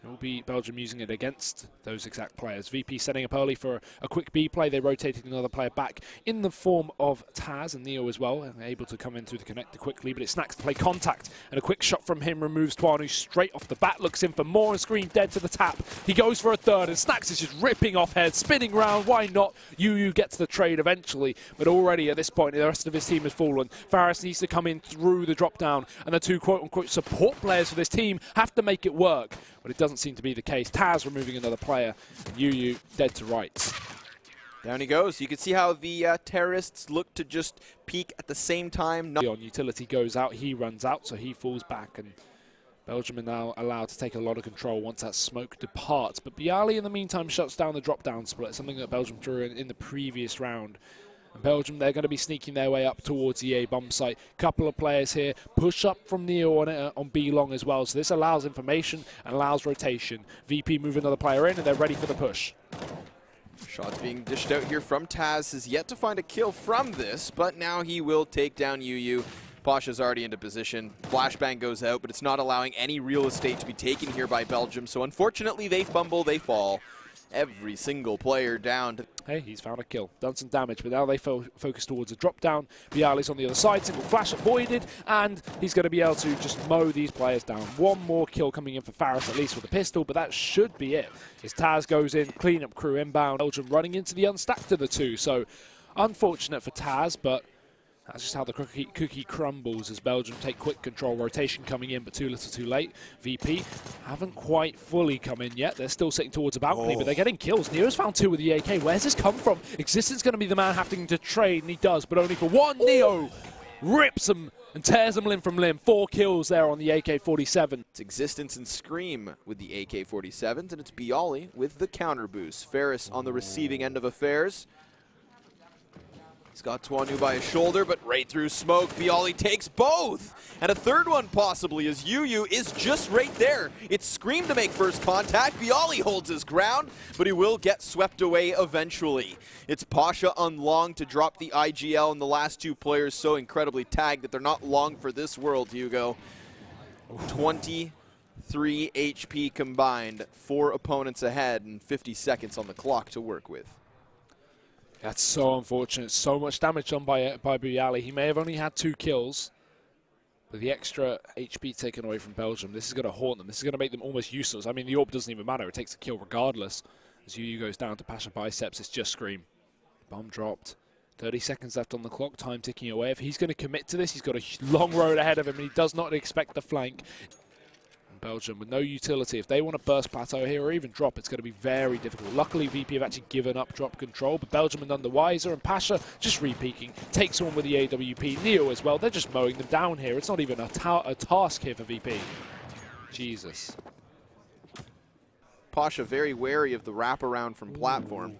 It will be Belgium using it against those exact players. VP setting up early for a quick B play. They rotated another player back in the form of Taz and Neo as well, and able to come in through the connector quickly, but it Snacks to play contact, and a quick shot from him removes Twanu straight off the bat, looks in for more, and Screen dead to the tap. He goes for a third, and Snacks is just ripping off heads, spinning round, why not? Yu gets the trade eventually, but already at this point, the rest of his team has fallen. Faris needs to come in through the drop down, and the two quote-unquote support players for this team have to make it work, but it doesn't seem to be the case. Taz removing another player, and Yu dead to rights. Down he goes. You can see how the terrorists look to just peek at the same time. On utility goes out, he runs out, so he falls back, and Belgium are now allowed to take a lot of control once that smoke departs. But Bialy in the meantime shuts down the drop-down split, something that Belgium drew in the previous round. And Belgium, they're going to be sneaking their way up towards the A bomb site. Couple of players here, push up from Neo on B long as well, so this allows information and allows rotation. VP move another player in, and they're ready for the push. Shots being dished out here from Taz. Has yet to find a kill from this, but now he will take down Yu. Pasha's already into position. Flashbang goes out, but it's not allowing any real estate to be taken here by Belgium. So unfortunately, they fumble, they fall. Every single player down. Hey, he's found a kill, done some damage, but now they focus towards a drop down. Bialy's on the other side, single flash avoided, and he's going to be able to just mow these players down. One more kill coming in for Faris, at least with the pistol, but that should be it. As Taz goes in, cleanup crew inbound. Belgium running into the unstacked of the two, so unfortunate for Taz, but that's just how the cookie crumbles as Belgium take quick control. Rotation coming in, but too little too late. VP haven't quite fully come in yet. They're still sitting towards a balcony, but they're getting kills. Neo's found two with the AK. Where's this come from? Existence going to be the man having to trade, and he does, but only for one. Neo rips him and tears him limb from limb. 4 kills there on the AK-47. It's Existence and Scream with the AK-47s, and it's Bialy with the counter boost. Faris on the receiving end of affairs. He's got Twanu by his shoulder, but right through smoke, Bialy takes both. And a third one possibly, as Yu is just right there. It's Scream to make first contact. Bialy holds his ground, but he will get swept away eventually. It's Pasha on long to drop the IGL, and the last two players so incredibly tagged that they're not long for this world, Hugo. 23 HP combined, 4 opponents ahead, and 50 seconds on the clock to work with. That's so unfortunate. So much damage done by Bialy. He may have only had 2 kills, but the extra HP taken away from Belgium, this is going to haunt them. This is going to make them almost useless. I mean, the AWP doesn't even matter. It takes a kill regardless. As Yu goes down to Pasha biceps, it's just Scream. Bomb dropped. 30 seconds left on the clock. Time ticking away. If he's going to commit to this, he's got a long road ahead of him, and he does not expect the flank. Belgium with no utility. If they want to burst plateau here or even drop, it's going to be very difficult. Luckily, VP have actually given up drop control, but Belgium are none the wiser, and Pasha just re-peeking, takes one with the AWP. Neo as well, they're just mowing them down here. It's not even a task here for VP. Jesus. Pasha very wary of the wraparound from platform.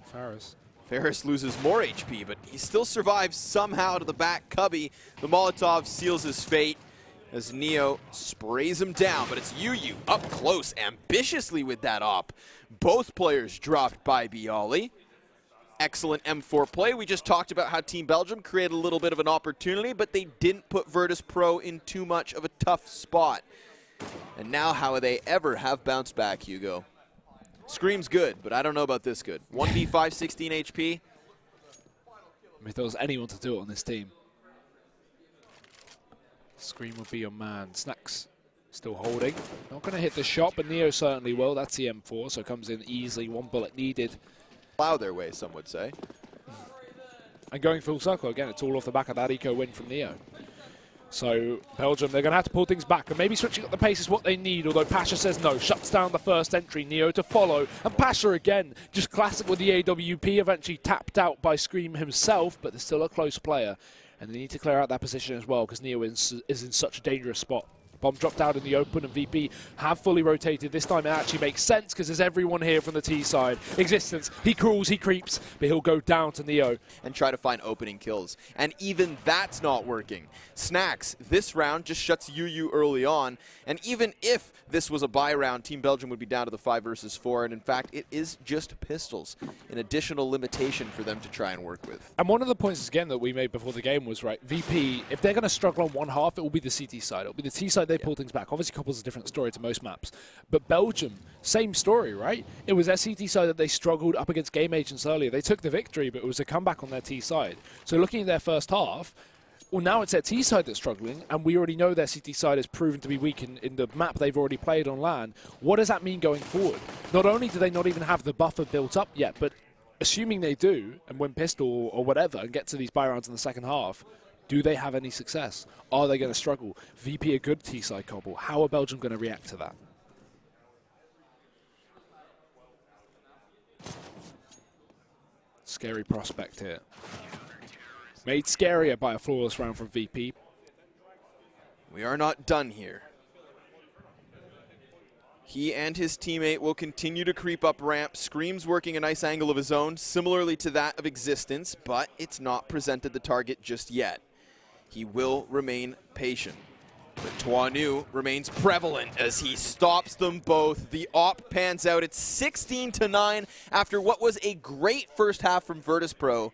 Faris loses more HP, but he still survives somehow to the back cubby. The Molotov seals his fate as Neo sprays him down, but it's Yu up close ambitiously with that op. Both players dropped by Bialy. Excellent M4 play. We just talked about how Team Belgium created a little bit of an opportunity, but they didn't put Virtus.pro in too much of a tough spot. And now how they ever have bounced back, Hugo. Scream's good, but I don't know about this good. 1v5, 16 HP. I mean, if there was anyone to do it on this team, Scream will be your man. Snacks still holding. Not going to hit the shot, but Neo certainly will. That's the M4, so comes in easily. 1 bullet needed. Plow their way, some would say. And going full circle again, it's all off the back of that eco win from Neo. So Belgium, they're going to have to pull things back, and maybe switching up the pace is what they need, although Pasha says no, shuts down the first entry. Neo to follow, and Pasha again, just classic with the AWP, eventually tapped out by Scream himself, but there's still a close player. And they need to clear out that position as well, because Neo is in such a dangerous spot. Bomb dropped out in the open, and VP have fully rotated. This time it actually makes sense, because there's everyone here from the T side. Existence, he crawls, he creeps, but he'll go down to Neo. And try to find opening kills. And even that's not working. Snacks, this round just shuts Yu early on. And even if this was a bye round, Team Belgium would be down to the 5 versus 4. And in fact, it is just pistols. An additional limitation for them to try and work with. And one of the points, again, that we made before the game was, right, VP, if they're going to struggle on one half, it will be the CT side. It will be the T side they pull things back. Obviously, Couple's a different story to most maps. But Belgium, same story, right? It was SCT side that they struggled up against Game Agents earlier. They took the victory, but it was a comeback on their T side. So looking at their first half, well, now it's their T side that's struggling, and we already know their CT side has proven to be weak in the map they've already played on LAN. What does that mean going forward? Not only do they not even have the buffer built up yet, but assuming they do, and win pistol or whatever, and get to these buy rounds in the second half, do they have any success? Are they going to struggle? VP a good T side cobble. How are Belgium going to react to that? Scary prospect here. Made scarier by a flawless round from VP. We are not done here. He and his teammate will continue to creep up ramp. Scream's working a nice angle of his own, similarly to that of Existence, but it's not presented the target just yet. He will remain patient. But Tuanu remains prevalent as he stops them both. The op pans out. It's 16-9 after what was a great first half from Virtus.pro.